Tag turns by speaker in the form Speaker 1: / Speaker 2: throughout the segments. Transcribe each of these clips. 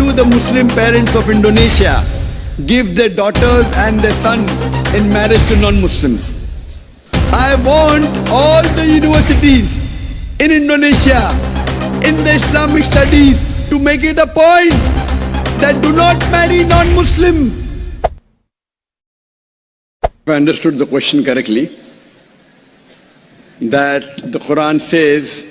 Speaker 1: do the Muslim parents of Indonesia give their daughters and their sons in marriage to non-Muslims? I want all the universities in Indonesia, in the Islamic studies, to make it a point that do not marry non-Muslim. If I understood the question correctly, that the Quran says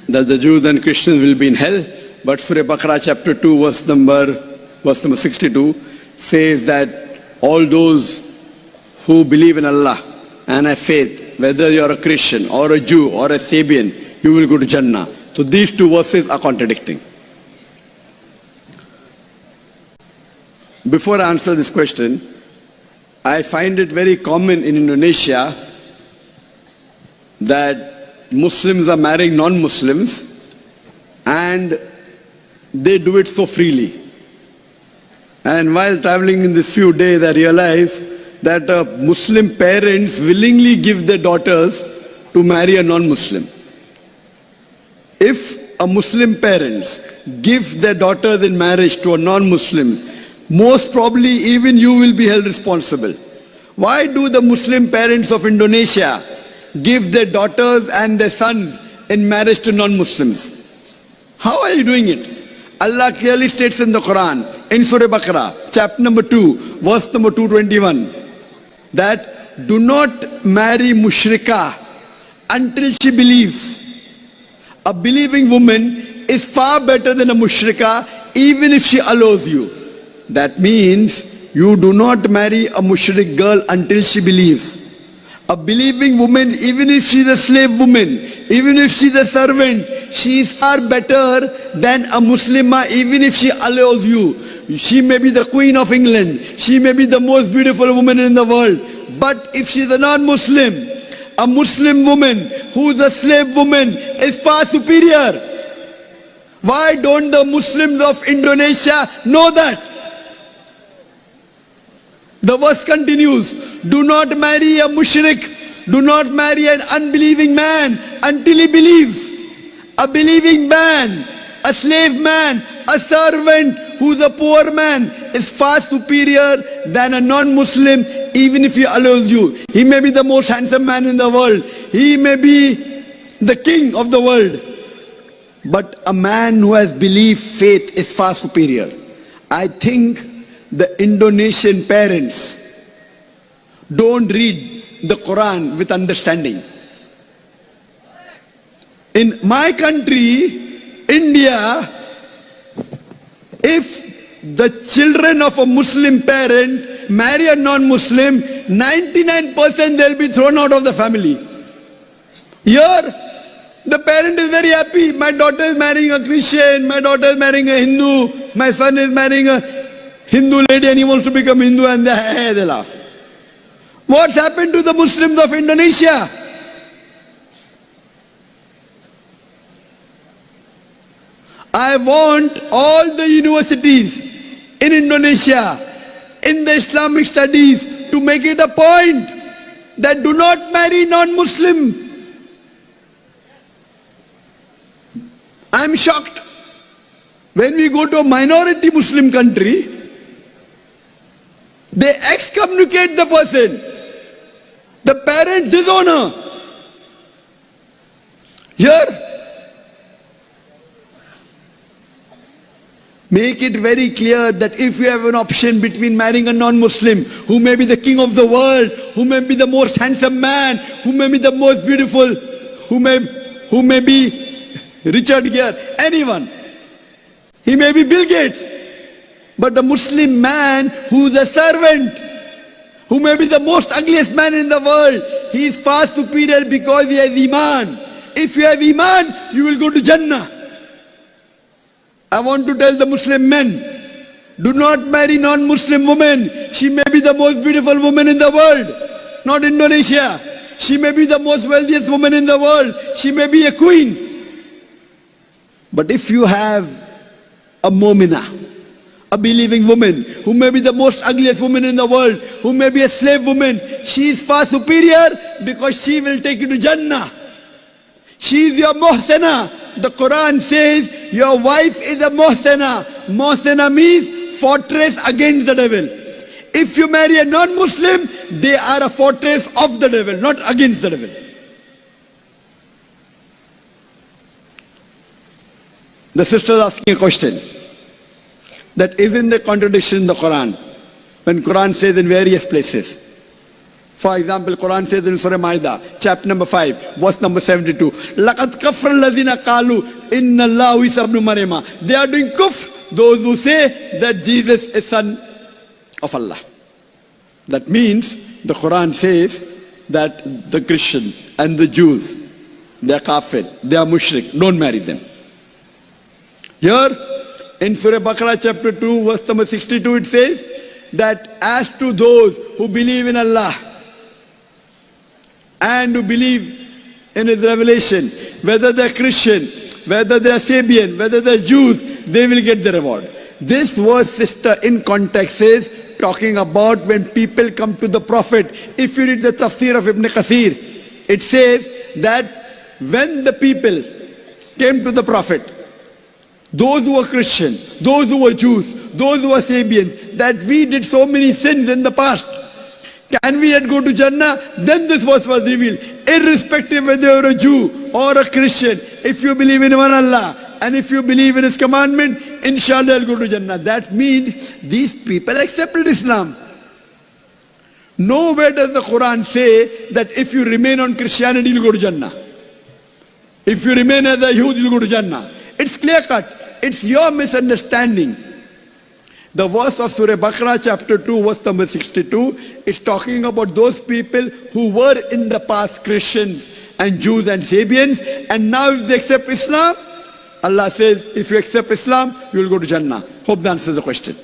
Speaker 1: that the Jews and Christians will be in hell, but Surah Baqarah chapter 2 verse number 62 says that all those who believe in Allah and have faith, whether you are a Christian or a Jew or a Sabian, you will go to Jannah. So these two verses are contradicting. Before I answer this question, I find it very common in Indonesia that Muslims are marrying non-Muslims and they do it so freely. And while traveling in these few days, I realized that Muslim parents willingly give their daughters to marry a non-Muslim. If a Muslim parents give their daughters in marriage to a non-Muslim, most probably even you will be held responsible. Why do the Muslim parents of Indonesia give their daughters and their sons in marriage to non-Muslims? How are you doing it? Allah clearly states in the Quran, in Surah Baqarah, chapter number 2, verse number 221, that do not marry mushrika until she believes. A believing woman is far better than a mushrika, even if she allows you. That means you do not marry a mushrik girl until she believes. A believing woman, even if she's a slave woman, even if she's a servant, she is far better than a Muslimah, even if she allows you. She may be the Queen of England, she may be the most beautiful woman in the world, but if she's a non-Muslim, a Muslim woman who's a slave woman is far superior. Why don't the Muslims of Indonesia know that? The verse continues, do not marry a mushrik, do not marry an unbelieving man until he believes. A believing man, a slave man, a servant who's a poor man is far superior than a non-Muslim, even if he allows you. He may be the most handsome man in the world. He may be the king of the world. But a man who has belief, faith is far superior. I think the Indonesian parents don't read the Quran with understanding. In my country, India, if the children of a Muslim parent marry a non-Muslim, 99% they'll be thrown out of the family. Here, the parent is very happy. My daughter is marrying a Christian, my daughter is marrying a Hindu, my son is marrying a Hindu lady and he wants to become Hindu, and they laugh. What's happened to the Muslims of Indonesia? I want all the universities in Indonesia, in the Islamic studies, to make it a point that do not marry non-Muslim. I'm shocked. When we go to a minority Muslim country, they excommunicate the person. The parent dishonor. Here, make it very clear that if you have an option between marrying a non-Muslim who may be the king of the world, who may be the most handsome man, who may be the most beautiful, who may be Richard Gere, anyone. He may be Bill Gates. But the Muslim man who is a servant, who may be the most ugliest man in the world, he is far superior because he has Iman. If you have Iman, you will go to Jannah. I want to tell the Muslim men, do not marry non-Muslim women. She may be the most beautiful woman in the world, not Indonesia. She may be the most wealthiest woman in the world. She may be a queen. But if you have a mu'minah, a believing woman, who may be the most ugliest woman in the world, who may be a slave woman, she is far superior because she will take you to Jannah. She is your muhsana. The Quran says your wife is a muhsana. Muhsana means fortress against the devil. If you marry a non-Muslim, they are a fortress of the devil, not against the devil. The sister is asking a question that isn't the contradiction in the Quran. When Quran says in various places. For example, Quran says in Surah Ma'idah, chapter number 5, verse number 72. لَقَدْ كَفْرَ الَّذِينَ قَالُوا إِنَّ اللَّهُ عِيسَى ابْنُ مَرْيَمَ. They are doing kufr, those who say that Jesus is son of Allah. That means the Quran says that the Christian and the Jews, they are kafir, they are mushrik, don't marry them. Here in Surah Baqarah chapter 2 verse number 62 it says that as to those who believe in Allah and who believe in His revelation, whether they are Christian, whether they are Sabian, whether they are Jews, they will get the reward. This verse, sister, in context says, talking about when people come to the Prophet. If you read the tafsir of Ibn Kathir, it says that when the people came to the Prophet, those who were Christian, those who were Jews, those who were Sabian, that we did so many sins in the past, can we yet go to Jannah? Then this verse was revealed. Irrespective whether you're a Jew or a Christian, if you believe in one Allah and if you believe in His commandment, inshallah you'll go to Jannah. That means these people accepted Islam. Nowhere does the Quran say that if you remain on Christianity, you'll go to Jannah. If you remain as a Yahud, you'll go to Jannah. It's clear cut. It's your misunderstanding. The verse of Surah Baqarah chapter 2 verse number 62 is talking about those people who were in the past Christians and Jews and Sabians, and now if they accept Islam, Allah says if you accept Islam, you will go to Jannah. Hope that answers the question.